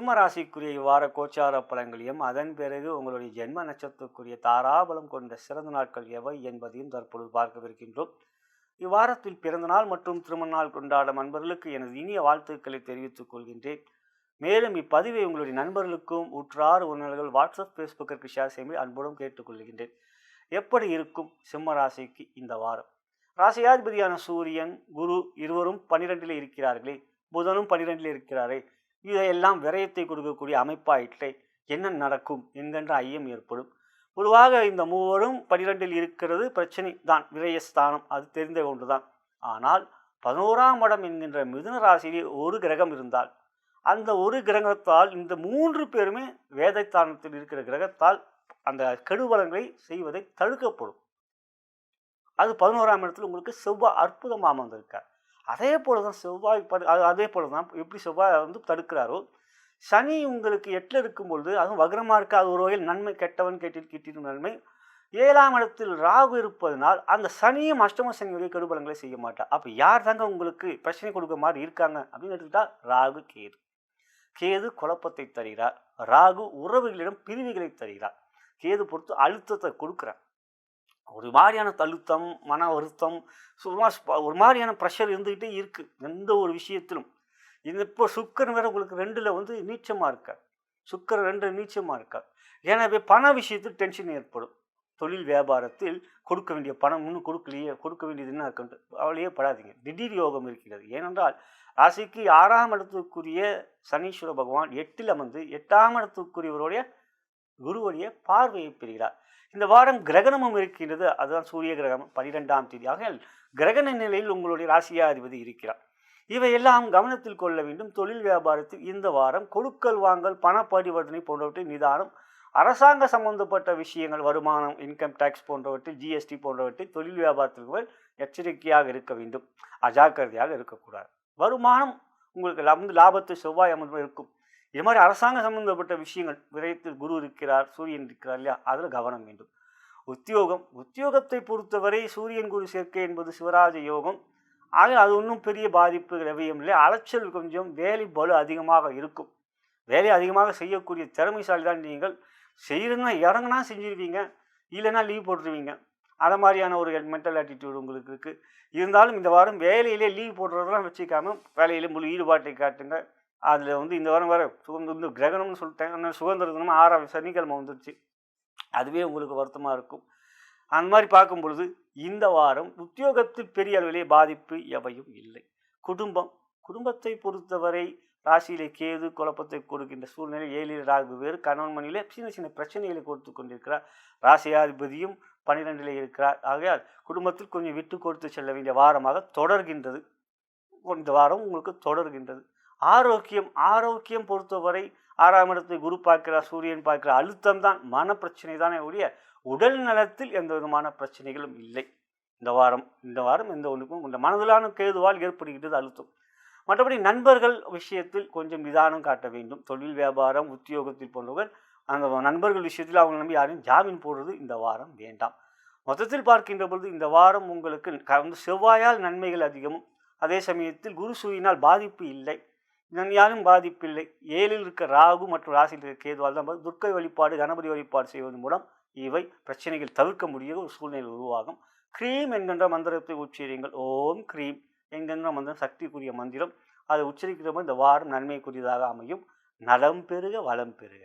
சிம்ம ராசிக்குரிய இவ்வார கோச்சார பலன்களையும் அதன் பிறகு உங்களுடைய ஜென்ம நட்சத்திரக்குரிய தாராபலம் கொண்ட சிறந்த நாட்கள் எவை என்பதையும் தற்பொழுது பார்க்கவிருக்கின்றோம். இவ்வாரத்தில் பிறந்தநாள் மற்றும் திருமண நாள் கொண்டாடும் நண்பர்களுக்கு எனது இனிய வாழ்த்துக்களை தெரிவித்துக் கொள்கின்றேன். மேலும் இப்பதிவை உங்களுடைய நண்பர்களுக்கும் உற்றார் உறவினர்கள் வாட்ஸ்அப் ஃபேஸ்புக்கிற்கு ஷேர் செய்யும்படி அன்புடன் கேட்டுக்கொள்கின்றேன். எப்படி இருக்கும் சிம்ம ராசிக்கு இந்த வாரம்? ராசியாதிபதியான சூரியன் குரு இருவரும் 12 இருக்கிறார்களே, புதனும் 12 இருக்கிறாரே, இதையெல்லாம் விரயத்தை கொடுக்கக்கூடிய அமைப்பாயிட்டே என்ன நடக்கும் என்கின்ற ஐயம் ஏற்படும். பொதுவாக இந்த மூவரும் 12 இருக்கிறது பிரச்சனை தான், விரயஸ்தானம், அது தெரிந்த ஒன்றுதான். ஆனால் 11ஆம் இடம் என்கின்ற மிதுன ராசியிலே ஒரு கிரகம் இருந்தால் அந்த ஒரு கிரகத்தால் இந்த 3 பேருமே வேதஸ்தானத்தில் இருக்கிற கிரகத்தால் அந்த கெடுபலங்களை செய்வதை தடுக்கப்படும். அது 11ஆம் இடத்துல உங்களுக்கு செவ்வாய் அற்புதமாக அமர்ந்திருக்கார். அதே போலதான் செவ்வாய் அதே போலதான் எப்படி செவ்வாய் தடுக்கிறாரோ, சனி உங்களுக்கு 8ல் இருக்கும் பொழுது அதுவும் வக்ரமா இருக்க, அது ஒரு வகையில் நன்மை. கெட்டவன் கேட்டிருக்கும் நன்மை. 7ஆம் இடத்தில் ராகு இருப்பதனால் அந்த சனியும் அஷ்டம சனியுடைய கெடுபலங்களை செய்ய மாட்டார். அப்போ யார் தாங்க உங்களுக்கு பிரச்சனை கொடுக்க மாதிரி இருக்காங்க அப்படின்னு எடுத்துக்கிட்டா ராகு கேது. கேது குழப்பத்தை தருகிறார், ராகு உறவுகளிடம் பிரிவுகளை தருகிறார். கேது பொறுத்து அழுத்தத்தை கொடுக்குறார். ஒரு மாதிரியான அழுத்தம், மன வருத்தம், ஒரு மாதிரியான ப்ரெஷர் இருந்துக்கிட்டே இருக்குது எந்த ஒரு விஷயத்திலும். இப்போ சுக்கரன் வேற உங்களுக்கு 2ல் நீச்சமாக இருக்கார். சுக்கரன் 2 நீச்சமாக இருக்கார். எனவே பண விஷயத்தில் டென்ஷன் ஏற்படும். தொழில் வியாபாரத்தில் கொடுக்க வேண்டிய பணம் இன்னும் கொடுக்கலையே, கொடுக்க வேண்டியது என்ன இருக்குன்ட்டு அவளையே படாதீங்க. திடீர் யோகம் இருக்கிறது. ஏனென்றால் ராசிக்கு 6ஆம் இடத்துக்குரிய சனீஸ்வர பகவான் 8ல் அமர்ந்து 8ஆம் இடத்துக்குரியவருடைய குருவுடைய பார்வையை பெறுகிறார். இந்த வாரம் கிரகணமும் இருக்கின்றது. அதுதான் சூரிய கிரகணம் 12ஆம் தேதி. ஆக கிரகண நிலையில் உங்களுடைய ராசியாதிபதி இருக்கிறார். இவையெல்லாம் கவனத்தில் கொள்ள வேண்டும். தொழில் வியாபாரத்தில் இந்த வாரம் கொடுக்கல் வாங்கல், பண பரிவர்த்தனை போன்றவற்றை நிதானம். அரசாங்க சம்பந்தப்பட்ட விஷயங்கள், வருமானம், இன்கம் டேக்ஸ் போன்றவற்றில், ஜிஎஸ்டி போன்றவற்றில் தொழில் வியாபாரத்திற்கு எச்சரிக்கையாக இருக்க வேண்டும். அஜாக்கிரதையாக இருக்கக்கூடாது. வருமானம் உங்களுக்கு லாபத்து செவ்வாய் அமர்வு இருக்கும். இது மாதிரி அரசாங்க சம்பந்தப்பட்ட விஷயங்கள், விரயத்தில் குரு இருக்கிறார், சூரியன் இருக்கிறார் இல்லையா, அதில் கவனம் வேண்டும். உத்தியோகத்தை பொறுத்தவரை சூரியன் குரு சேர்க்கை என்பது சிவராஜ யோகம். ஆக அது ஒன்றும் பெரிய பாதிப்பு எவையும் இல்லை. அலைச்சல் கொஞ்சம், வேலை பளு அதிகமாக இருக்கும். வேலை அதிகமாக செய்யக்கூடிய திறமைசாலி தான் நீங்கள். செய்யணுன்னா இறங்கினா செஞ்சுருவீங்க, இல்லைன்னா லீவ் போட்டுருவீங்க. அதை மாதிரியான ஒரு மென்டல் ஆட்டிடியூடு உங்களுக்கு இருக்குது. இருந்தாலும் இந்த வாரம் வேலையிலே லீவ் போடுறதெல்லாம் வச்சுக்காமல் வேலையிலே முழு ஈடுபாட்டை காட்டுங்க. அதில் இந்த வாரம் வர கிரகணம்னு சொல்லிட்டேன், சுதந்திர தினம் 6ஆம் சனிக்கிழமை வந்துருச்சு. அதுவே உங்களுக்கு வருத்தமாக இருக்கும். அந்த மாதிரி பார்க்கும் பொழுது இந்த வாரம் உத்தியோகத்தில் பெரிய அளவிலே பாதிப்பு எவையும் இல்லை. குடும்பத்தை பொறுத்தவரை ராசியிலே கேது குழப்பத்தை கொடுக்கின்ற சூழ்நிலை. 7ல் ராகு வேறு, கணவன் மனைவியிலே சின்ன பிரச்சனைகளை கொடுத்து கொண்டிருக்கிறார். ராசியாதிபதியும் 12ல் இருக்கிறார். ஆகையால் குடும்பத்தில் கொஞ்சம் விட்டு கொடுத்து செல்ல வேண்டிய வாரமாக தொடர்கின்றது. இந்த வாரம் உங்களுக்கு தொடர்கின்றது. ஆரோக்கியம் பொறுத்தவரை 6ஆம் இடத்தை குரு பார்க்கிறார், சூரியன் பார்க்கிறார். அழுத்தம் தான், மன பிரச்சனை தானே ஒழிய உடல் நலத்தில் எந்த விதமான பிரச்சனைகளும் இல்லை. இந்த வாரம் எந்த ஒன்றுக்கும் இந்த மனதிலான கேதுவால் ஏற்படுகின்றது அழுத்தம். மற்றபடி நண்பர்கள் விஷயத்தில் கொஞ்சம் நிதானம் காட்ட வேண்டும். தொழில் வியாபாரம், உத்தியோகத்தில் போன்றவர்கள் அந்த நண்பர்கள் விஷயத்தில் அவங்க நம்பி யாரையும் ஜாமீன் போடுறது இந்த வாரம் வேண்டாம். மொத்தத்தில் பார்க்கின்ற பொழுது இந்த வாரம் உங்களுக்கு செவ்வாயால் நன்மைகள் அதிகமும், அதே சமயத்தில் குரு சூரியனால் பாதிப்பு இல்லை, யாரும் பாதிப்பில்லை. 7ல் இருக்க ராகு மற்றும் ராசியில் இருக்க கேதுவால் தான் துர்க்கை வழிபாடு, கணபதி வழிபாடு செய்வதன் மூலம் இவை பிரச்சனைகள் தவிர்க்க முடிய ஒரு சூழ்நிலை உருவாகும். க்ரீம் என்கின்ற மந்திரத்தை உச்சரியுங்கள். ஓம் க்ரீம் என்கின்ற மந்திரம் சக்திக்குரிய மந்திரம். அதை உச்சரிக்கிற போது இந்த வாரம் நன்மைக்குரியதாக அமையும். நலம் பெறுக, வளம் பெறுக.